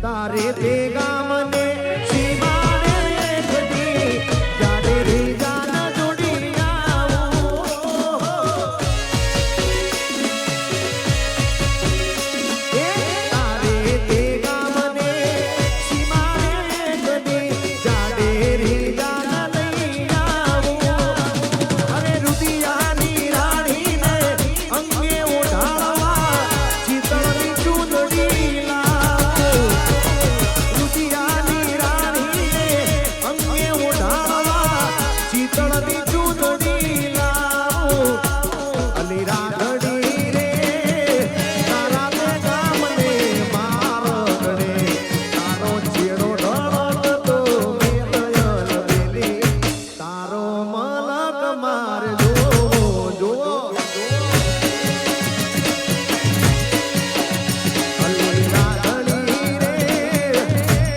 તારે તે ગામને સીમાડે કદી જાડે રે જાના જોડી આવું તારે તે ગામને સીમાડે કદી જાડે રે જાના લઈ આવું અરે રુદિયાની રાણીને અંગે ઓઢાળવા ચિતળની ચૂંદડી લાવો રુદિયાની રાણીને અંગે ઓઢાળવા ચિતળની ચૂંદડી લાવો અલી રાઘડી રે તારા તે ગામને મારગડે તારો ચેડો ઢળતો મેલયલ બેલી તારો મલક માર જો અલી રાઘડી રે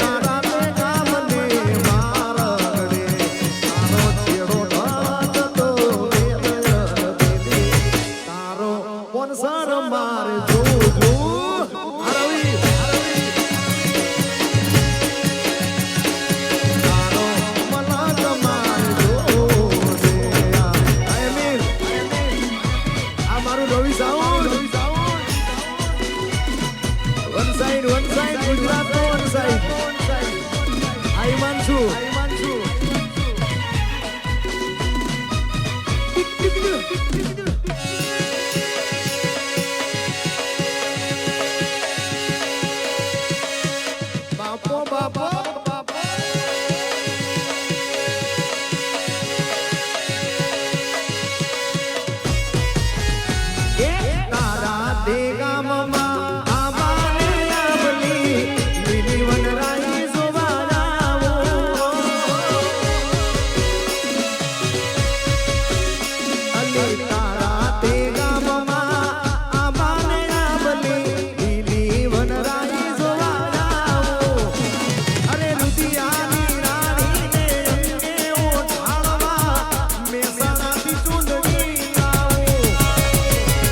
તારા તે ગામને મારગડે તારો ચેડો ઢળતો મેલયલ બેલી તારો કોનસર માર જો તારો મલક માર જો આ મારું Ravi sound one side Gujarat one side આઈ માનસુ બાપો બાપો તારા તે ગામમાં આમાને લાવલી લીલી વનરાઈ જોવા જાવો અલી તારા તે ગામમાં આમાને લાવલી લીલી વનરાઈ જોવા જાવો અરે રુદિયાની રાણીને અંગે ઓઢાળવા મેસાણાથી ચૂંદડી લાવો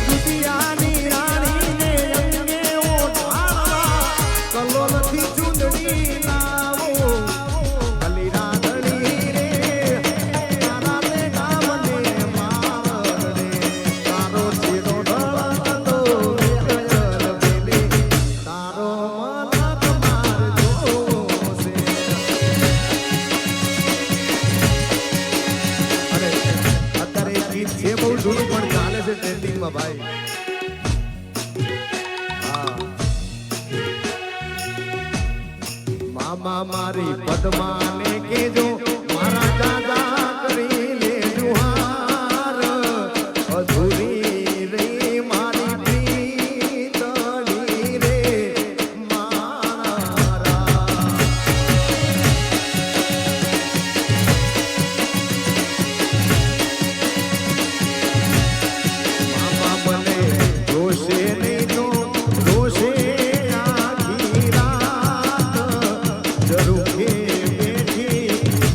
રુદિયાની રાણીને અંગે ઓઢાળવા કલોલથી ચૂંદડી લાવો અલી રાઘડી રે તારા તે ગામને મારગડે તારો ચેડો ઢળતો મેલયલ બેલી તારો મલક માર જોશે અરે અત્યારે એક ગીત છે બહુ જૂનું પણ ચાલે છે ટ્રેન્ડિંગમાં ભાઈ હા મામા મારી પદ્માને કેજો મારા દાદા કરી લે જુહાર અધૂરી રે મારી પ્રીતળી રે મારા મામા મને જોશે નહીં તો જોશે આખી રાત જરૂખે બેઠી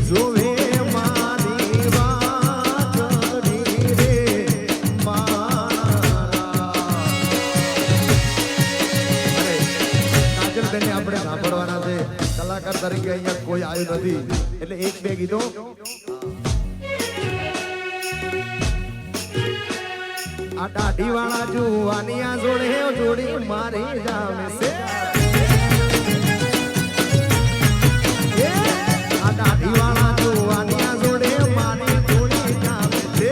જોવે મારી વાતડી રે મારા અરે કાજલબેનને આપણે સાંભળવાના છે કલાકાર તરીકે અહીંયા કોઈ આવ્યું નથી એટલે એક બે ગીતો આ દાઢી વાળા જુવાનિયા જોડે જોડી મારી જામે છે આ દાઢી વાળા જુવાનિયા જોડે મારી જોડી જામે છે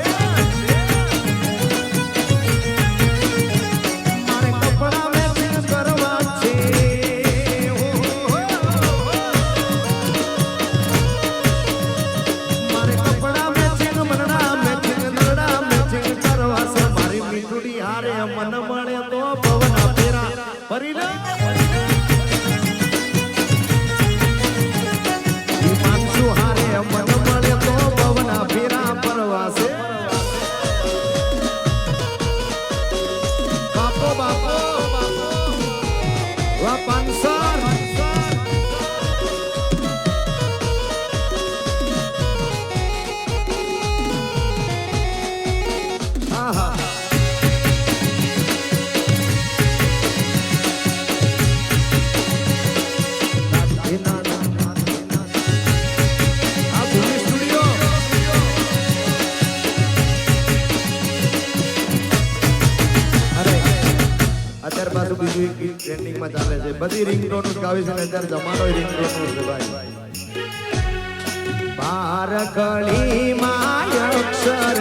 મારે કપડા મેચિંગ કરવા છે મારે કપડા મેચિંગ મનડા મેચિંગ નરડા મેચિંગ કરવા છે મારી મીઠુડી હારે મન મળે તો પવના ફેરા ફરી લે માનસુ હારે મન મળે તો પવના ફેરા ફરવા છે બાપો બાપો વા પાંસર આહા અત્યારે પાછું બીજું એક ગીત ટ્રેન્ડિંગમાં ચાલે છે બધી રિંગટોન ગાવી છે ને અત્યારે જમાનો રિંગટોન છે ભાઈ બારકડી માં અક્ષર